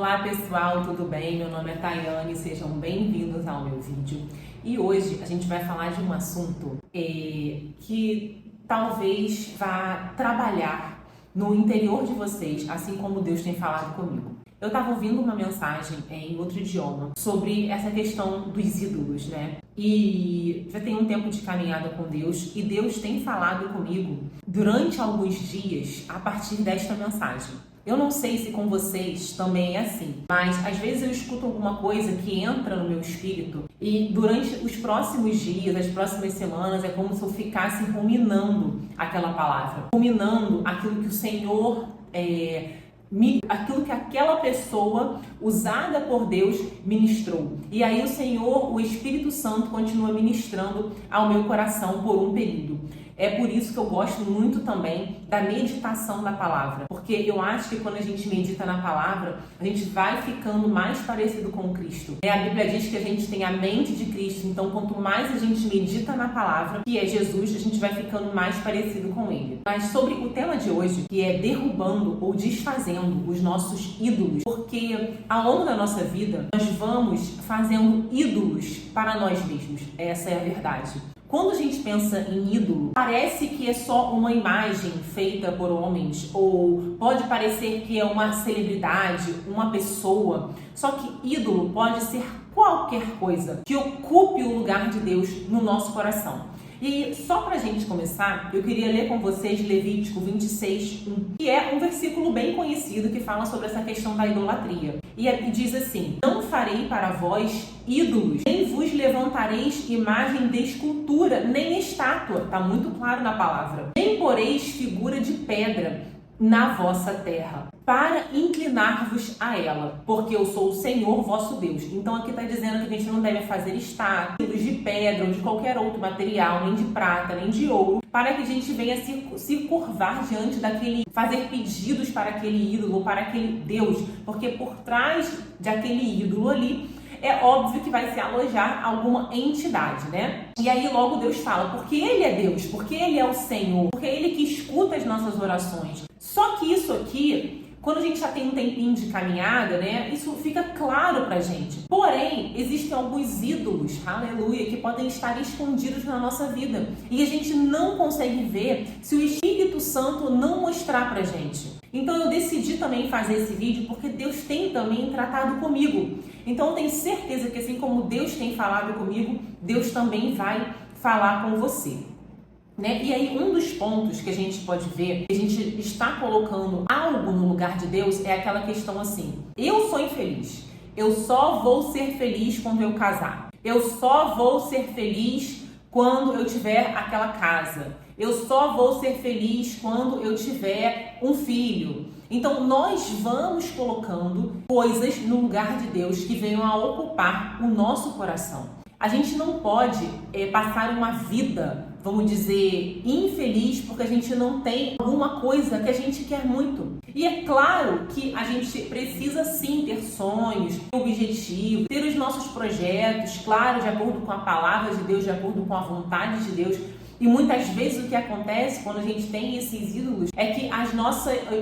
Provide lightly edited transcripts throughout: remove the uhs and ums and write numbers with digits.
Olá pessoal, tudo bem? Meu nome é Tayane, sejam bem-vindos ao meu vídeo. E hoje a gente vai falar de um assunto que talvez vá trabalhar no interior de vocês, assim como Deus tem falado comigo. Eu estava ouvindo uma mensagem em outro idioma sobre essa questão dos ídolos, né? E já tem um tempo de caminhada com Deus e Deus tem falado comigo durante alguns dias a partir desta mensagem. Eu não sei se com vocês também é assim, mas às vezes eu escuto alguma coisa que entra no meu espírito e durante os próximos dias, as próximas semanas, é como se eu ficasse ruminando aquela palavra, ruminando aquilo que o Senhor aquilo que aquela pessoa usada por Deus ministrou. E aí o Senhor, o Espírito Santo, continua ministrando ao meu coração por um período. É por isso que eu gosto muito também da meditação da palavra, porque eu acho que quando a gente medita na palavra, a gente vai ficando mais parecido com Cristo. A Bíblia diz que a gente tem a mente de Cristo, então quanto mais a gente medita na palavra, que é Jesus, a gente vai ficando mais parecido com Ele. Mas sobre o tema de hoje, que é derrubando ou desfazendo os nossos ídolos, porque ao longo da nossa vida, nós vamos fazendo ídolos para nós mesmos. Essa é a verdade. Quando a gente pensa em ídolo, parece que é só uma imagem feita por homens, ou pode parecer que é uma celebridade, uma pessoa. Só que ídolo pode ser qualquer coisa que ocupe o lugar de Deus no nosso coração. E só pra gente começar, eu queria ler com vocês Levítico 26:1, que é um versículo bem conhecido que fala sobre essa questão da idolatria. E diz assim: não farei para vós ídolos, nem vos levantareis imagem de escultura, nem estátua, tá muito claro na palavra, nem poreis figura de pedra na vossa terra, para inclinar-vos a ela, porque eu sou o Senhor vosso Deus. Então aqui está dizendo que a gente não deve fazer estátuas de pedra ou de qualquer outro material, nem de prata, nem de ouro, para que a gente venha se curvar diante daquele, fazer pedidos para aquele ídolo, para aquele Deus, porque por trás de aquele ídolo ali, é óbvio que vai se alojar alguma entidade, né? E aí logo Deus fala, porque Ele é Deus, porque Ele é o Senhor, porque é Ele que escuta as nossas orações. Só que isso aqui, quando a gente já tem um tempinho de caminhada, né? Isso fica claro pra gente. Porém, existem alguns ídolos, aleluia, que podem estar escondidos na nossa vida. E a gente não consegue ver se o Espírito Santo não mostrar pra gente. Então eu decidi também fazer esse vídeo porque Deus tem também tratado comigo. Então eu tenho certeza que assim como Deus tem falado comigo, Deus também vai falar com você. Né? E aí um dos pontos que a gente pode ver, que a gente está colocando algo no lugar de Deus, é aquela questão assim: eu sou infeliz, eu só vou ser feliz quando eu casar, eu só vou ser feliz quando eu tiver aquela casa, eu só vou ser feliz quando eu tiver um filho. Então nós vamos colocando coisas no lugar de Deus que venham a ocupar o nosso coração. A gente não pode passar uma vida, vamos dizer, infeliz porque a gente não tem alguma coisa que a gente quer muito. E é claro que a gente precisa sim ter sonhos, objetivos, ter os nossos projetos, claro, de acordo com a palavra de Deus, de acordo com a vontade de Deus. E muitas vezes o que acontece quando a gente tem esses ídolos é que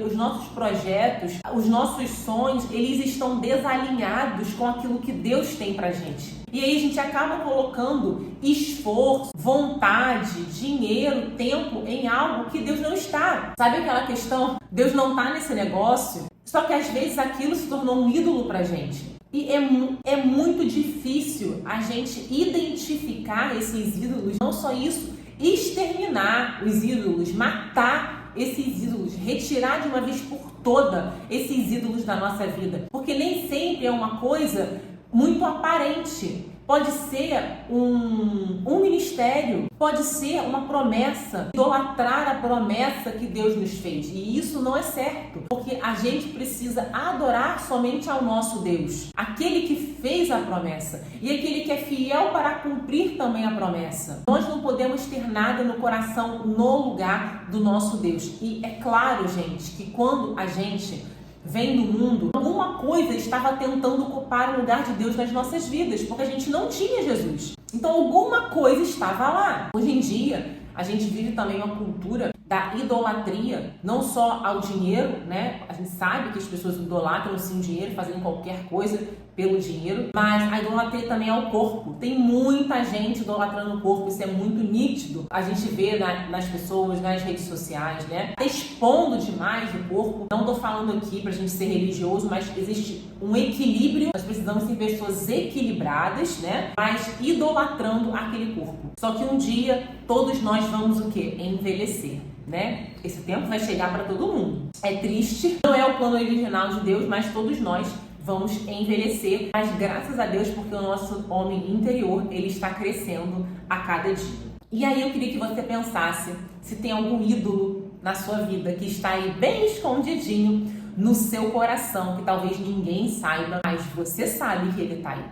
os nossos projetos, os nossos sonhos, eles estão desalinhados com aquilo que Deus tem pra gente. E aí a gente acaba colocando esforço, vontade, dinheiro, tempo em algo que Deus não está. Sabe aquela questão? Deus não está nesse negócio, só que às vezes aquilo se tornou um ídolo pra gente. E é muito difícil a gente identificar esses ídolos, não só isso, exterminar os ídolos, matar esses ídolos, retirar de uma vez por toda esses ídolos da nossa vida. Porque nem sempre é uma coisa muito aparente. Pode ser um ministério, pode ser uma promessa, idolatrar a promessa que Deus nos fez. E isso não é certo, porque a gente precisa adorar somente ao nosso Deus, aquele que fez a promessa e aquele que é fiel para cumprir também a promessa. Nós não podemos ter nada no coração no lugar do nosso Deus. E é claro, gente, que quando a gente vem do mundo, alguma coisa estava tentando ocupar o lugar de Deus nas nossas vidas, porque a gente não tinha Jesus. Então alguma coisa estava lá. Hoje em dia, a gente vive também uma cultura da idolatria, não só ao dinheiro, né? A gente sabe que as pessoas idolatram sim o dinheiro, fazendo qualquer coisa pelo dinheiro, mas a idolatria também ao corpo. Tem muita gente idolatrando o corpo, isso é muito nítido. A gente vê nas pessoas, nas redes sociais, né? Tá expondo demais o corpo. Não tô falando aqui pra gente ser religioso, mas existe um equilíbrio. Nós precisamos ser pessoas equilibradas, né? Mas idolatrando aquele corpo. Só que um dia todos nós vamos o quê? Envelhecer, né? Esse tempo vai chegar para todo mundo. É triste, não é o plano original de Deus, mas todos nós vamos envelhecer, mas graças a Deus, porque o nosso homem interior, ele está crescendo a cada dia. E aí eu queria que você pensasse se tem algum ídolo na sua vida que está aí bem escondidinho no seu coração, que talvez ninguém saiba, mas você sabe que ele está aí,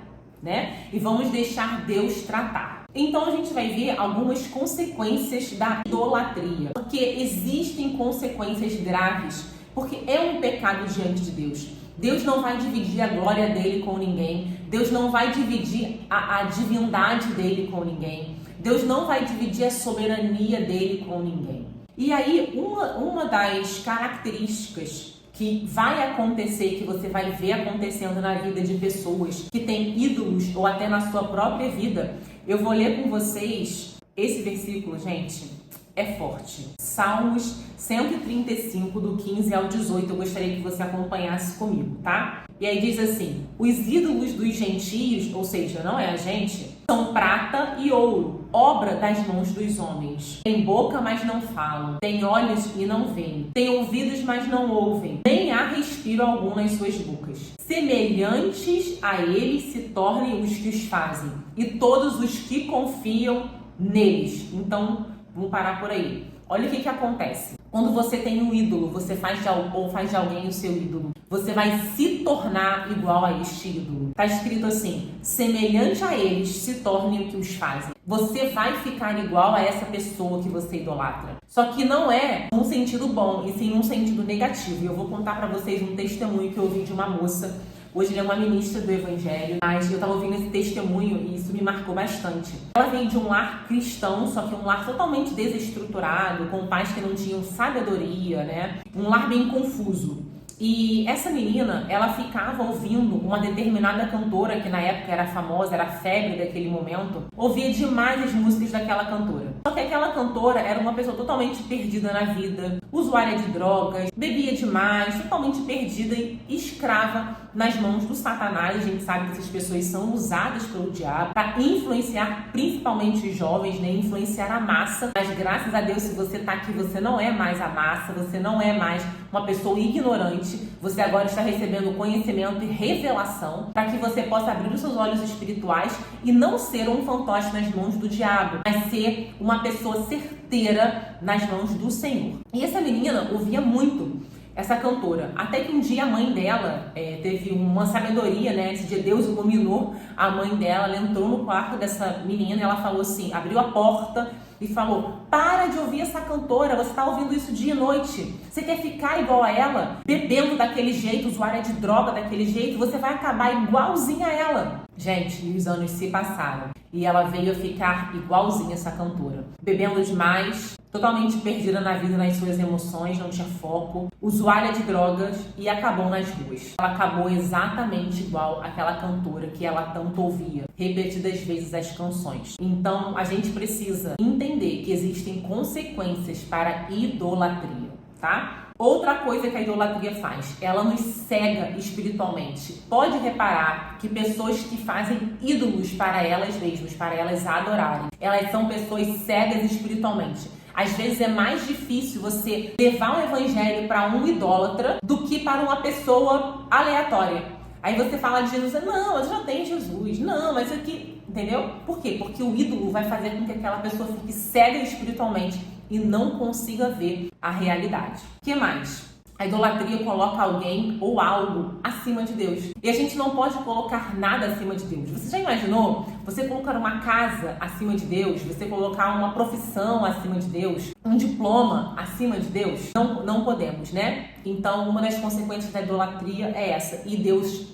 né? E vamos deixar Deus tratar. Então a gente vai ver algumas consequências da idolatria, porque existem consequências graves, porque é um pecado diante de Deus. Deus não vai dividir a glória dele com ninguém. Deus não vai dividir a divindade dele com ninguém. Deus não vai dividir a soberania dele com ninguém. E aí, uma das características que vai acontecer, que você vai ver acontecendo na vida de pessoas que têm ídolos ou até na sua própria vida, eu vou ler com vocês esse versículo, gente. É forte. Salmos 135, do 15 ao 18. Eu gostaria que você acompanhasse comigo, tá? E aí diz assim: os ídolos dos gentios, ou seja, não é a gente, são prata e ouro, obra das mãos dos homens. Tem boca, mas não falam. Tem olhos e não veem. Tem ouvidos, mas não ouvem. Nem há respiro algum nas suas bocas. Semelhantes a eles se tornem os que os fazem, e todos os que confiam neles. Então, vamos parar por aí. Olha o que acontece. Quando você tem um ídolo, você faz de alguém o seu ídolo. Você vai se tornar igual a este ídolo. Está escrito assim: semelhante a eles se tornem o que os fazem. Você vai ficar igual a essa pessoa que você idolatra. Só que não é num sentido bom, e sim num sentido negativo. E eu vou contar para vocês um testemunho que eu ouvi de uma moça. Hoje ela é uma ministra do Evangelho, mas eu estava ouvindo esse testemunho e isso me marcou bastante. Ela vem de um lar cristão, só que um lar totalmente desestruturado, com pais que não tinham sabedoria, né? Um lar bem confuso. E essa menina, ela ficava ouvindo uma determinada cantora, que na época era famosa, era a febre daquele momento, ouvia demais as músicas daquela cantora. Só que aquela cantora era uma pessoa totalmente perdida na vida, usuária de drogas, bebia demais, totalmente perdida e escrava nas mãos do Satanás. A gente sabe que essas pessoas são usadas pelo diabo para influenciar principalmente os jovens, né? Influenciar a massa. Mas graças a Deus, se você tá aqui, você não é mais a massa, você não é mais uma pessoa ignorante. Você agora está recebendo conhecimento e revelação para que você possa abrir os seus olhos espirituais e não ser um fantoche nas mãos do diabo, mas ser uma pessoa certeira nas mãos do Senhor. E essa menina ouvia muito essa cantora, até que um dia a mãe dela teve uma sabedoria, né? Esse dia Deus iluminou a mãe dela, ela entrou no quarto dessa menina e ela falou assim, abriu a porta e falou: para de ouvir essa cantora, você está ouvindo isso dia e noite. Você quer ficar igual a ela, bebendo daquele jeito, usuária de droga daquele jeito, você vai acabar igualzinha a ela. Gente, e os anos se passaram e ela veio a ficar igualzinha essa cantora, bebendo demais, totalmente perdida na vida, nas suas emoções, não tinha foco, usuária de drogas e acabou nas ruas. Ela acabou exatamente igual àquela cantora que ela tanto ouvia, repetidas vezes as canções. Então, a gente precisa entender que existem consequências para a idolatria, tá? Outra coisa que a idolatria faz, ela nos cega espiritualmente. Pode reparar que pessoas que fazem ídolos para elas mesmas, para elas adorarem, elas são pessoas cegas espiritualmente. Às vezes é mais difícil você levar o evangelho para um idólatra do que para uma pessoa aleatória. Aí você fala de Jesus, não, eu já tenho Jesus, não, mas aqui, entendeu? Por quê? Porque o ídolo vai fazer com que aquela pessoa fique cega espiritualmente e não consiga ver a realidade. O que mais? A idolatria coloca alguém ou algo acima de Deus. E a gente não pode colocar nada acima de Deus. Você já imaginou você colocar uma casa acima de Deus? Você colocar uma profissão acima de Deus? Um diploma acima de Deus? Não podemos, né? Então, uma das consequências da idolatria é essa. E Deus,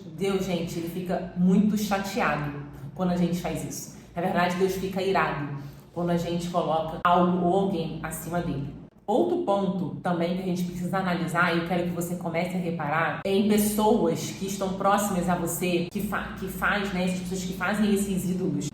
gente, ele fica muito chateado quando a gente faz isso. Na verdade, Deus fica irado quando a gente coloca algo ou alguém acima dele. Outro ponto também que a gente precisa analisar, e eu quero que você comece a reparar, é em pessoas que estão próximas a você, que faz, né, essas pessoas que fazem esses ídolos,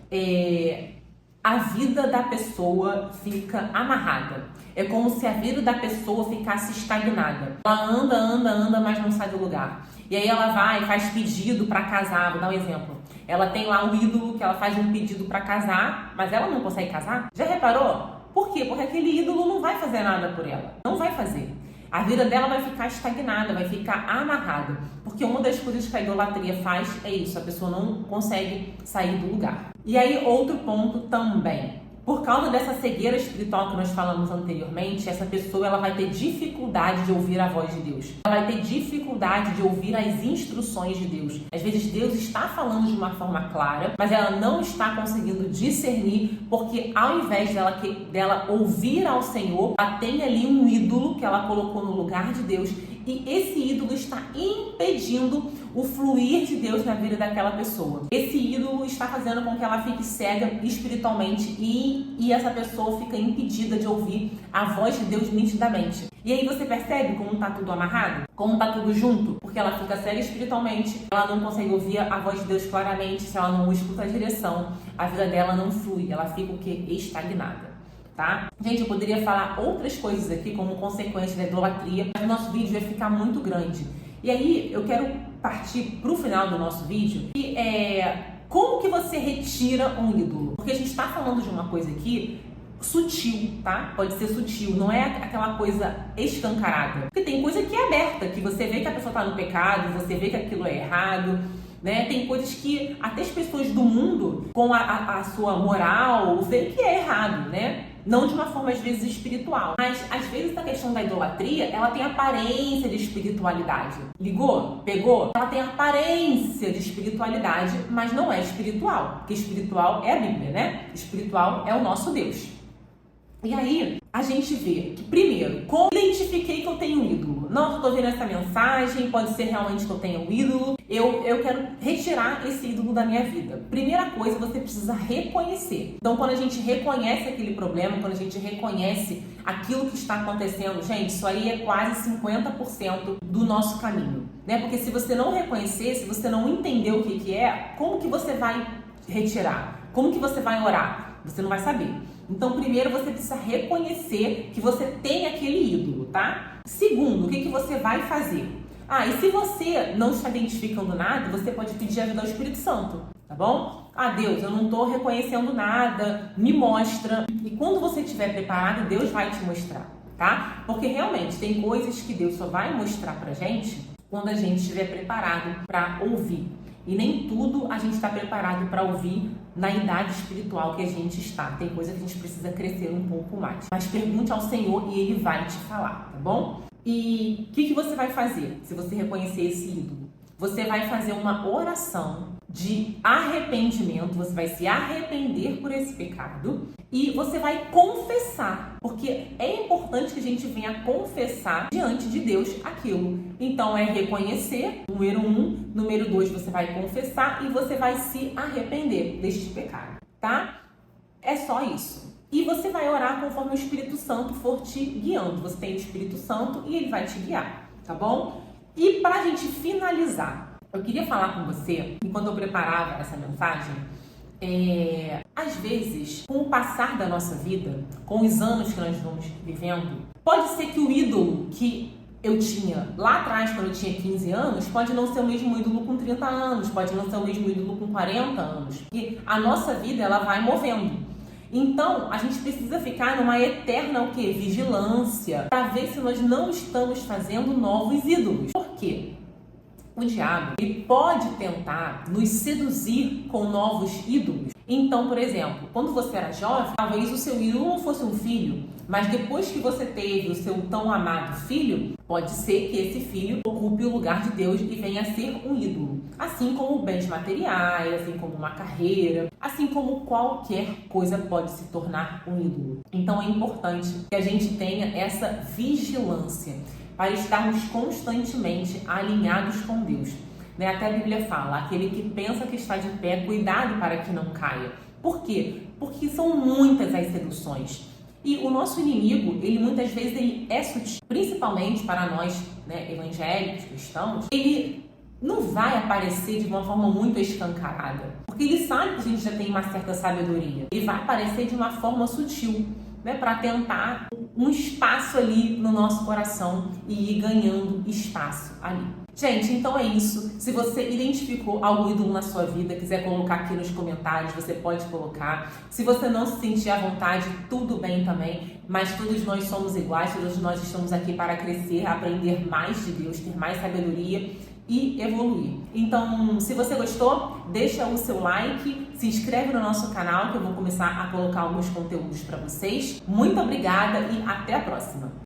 a vida da pessoa fica amarrada. É como se a vida da pessoa ficasse estagnada. Ela anda, mas não sai do lugar. E aí ela vai e faz pedido para casar. Vou dar um exemplo. Ela tem lá um ídolo que ela faz um pedido para casar, mas ela não consegue casar. Já reparou? Por quê? Porque aquele ídolo não vai fazer nada por ela. Não vai fazer. A vida dela vai ficar estagnada, vai ficar amarrada. Porque uma das coisas que a idolatria faz é isso, a pessoa não consegue sair do lugar. E aí, outro ponto também. Por causa dessa cegueira espiritual que nós falamos anteriormente, essa pessoa ela vai ter dificuldade de ouvir a voz de Deus. Ela vai ter dificuldade de ouvir as instruções de Deus. Às vezes Deus está falando de uma forma clara, mas ela não está conseguindo discernir, porque ao invés dela ouvir ao Senhor, ela tem ali um ídolo que ela colocou no lugar de Deus, e esse ídolo está impedindo o fluir de Deus na vida daquela pessoa. Esse ídolo está fazendo com que ela fique cega espiritualmente e essa pessoa fica impedida de ouvir a voz de Deus nitidamente. E aí você percebe como está tudo amarrado? Como está tudo junto? Porque ela fica cega espiritualmente, ela não consegue ouvir a voz de Deus claramente, se ela não escuta a direção, a vida dela não flui, ela fica o quê? Estagnada. Tá? Gente, eu poderia falar outras coisas aqui como consequência da idolatria, mas o nosso vídeo vai ficar muito grande. E aí eu quero partir para o final do nosso vídeo, que é como que você retira um ídolo? Porque a gente está falando de uma coisa aqui sutil, tá? Pode ser sutil, não é aquela coisa escancarada. Porque tem coisa que é aberta, que você vê que a pessoa está no pecado, você vê que aquilo é errado, né? Tem coisas que até as pessoas do mundo, com a sua moral, veem que é errado, né? Não de uma forma, às vezes, espiritual. Mas, às vezes, a questão da idolatria, ela tem aparência de espiritualidade. Ligou? Pegou? Ela tem aparência de espiritualidade, mas não é espiritual. Porque espiritual é a Bíblia, né? Espiritual é o nosso Deus. E aí, a gente vê que, primeiro, como identifiquei que eu tenho um ídolo? Não, eu estou vendo essa mensagem, pode ser realmente que eu tenha um ídolo. Eu quero retirar esse ídolo da minha vida. Primeira coisa, você precisa reconhecer. Então, quando a gente reconhece aquele problema, quando a gente reconhece aquilo que está acontecendo, gente, isso aí é quase 50% do nosso caminho, né? Porque se você não reconhecer, se você não entender o que é, como que você vai retirar? Como que você vai orar? Você não vai saber. Então, primeiro, você precisa reconhecer que você tem aquele ídolo, tá? Segundo, o que você vai fazer? E se você não está identificando nada, você pode pedir ajuda ao Espírito Santo, tá bom? Deus, eu não estou reconhecendo nada, me mostra. E quando você estiver preparado, Deus vai te mostrar, tá? Porque realmente tem coisas que Deus só vai mostrar pra gente quando a gente estiver preparado para ouvir. E nem tudo a gente está preparado para ouvir na idade espiritual que a gente está. Tem coisa que a gente precisa crescer um pouco mais. Mas pergunte ao Senhor e Ele vai te falar, tá bom? E o que você vai fazer se você reconhecer esse ídolo? Você vai fazer uma oração de arrependimento, você vai se arrepender por esse pecado e você vai confessar, porque é importante que a gente venha confessar diante de Deus aquilo. Então é reconhecer, número 1, número 2, você vai confessar e você vai se arrepender deste pecado, tá? É só isso. E você vai orar conforme o Espírito Santo for te guiando. Você tem o Espírito Santo e ele vai te guiar, tá bom? E para a gente finalizar, eu queria falar com você, enquanto eu preparava essa mensagem, às vezes, com o passar da nossa vida, com os anos que nós vamos vivendo, pode ser que o ídolo que eu tinha lá atrás, quando eu tinha 15 anos, pode não ser o mesmo ídolo com 30 anos, pode não ser o mesmo ídolo com 40 anos. E a nossa vida, ela vai movendo. Então, a gente precisa ficar numa eterna vigilância para ver se nós não estamos fazendo novos ídolos. Por quê? O diabo, ele pode tentar nos seduzir com novos ídolos. Então, por exemplo, quando você era jovem, talvez o seu ídolo não fosse um filho, mas depois que você teve o seu tão amado filho, pode ser que esse filho ocupe o lugar de Deus e venha a ser um ídolo. Assim como bens materiais, assim como uma carreira, assim como qualquer coisa pode se tornar um ídolo. Então é importante que a gente tenha essa vigilância para estarmos constantemente alinhados com Deus. Até a Bíblia fala, aquele que pensa que está de pé, cuidado para que não caia. Por quê? Porque são muitas as seduções. E o nosso inimigo, ele muitas vezes ele é sutil, principalmente para nós, né, evangélicos, cristãos, ele não vai aparecer de uma forma muito escancarada, porque ele sabe que a gente já tem uma certa sabedoria. Ele vai aparecer de uma forma sutil, né, para tentar um espaço ali no nosso coração e ir ganhando espaço ali. Gente, então é isso. Se você identificou algum ídolo na sua vida, quiser colocar aqui nos comentários, você pode colocar. Se você não se sentir à vontade, tudo bem também. Mas todos nós somos iguais, todos nós estamos aqui para crescer, aprender mais de Deus, ter mais sabedoria e evoluir. Então, se você gostou, deixa o seu like, se inscreve no nosso canal que eu vou começar a colocar alguns conteúdos para vocês. Muito obrigada e até a próxima!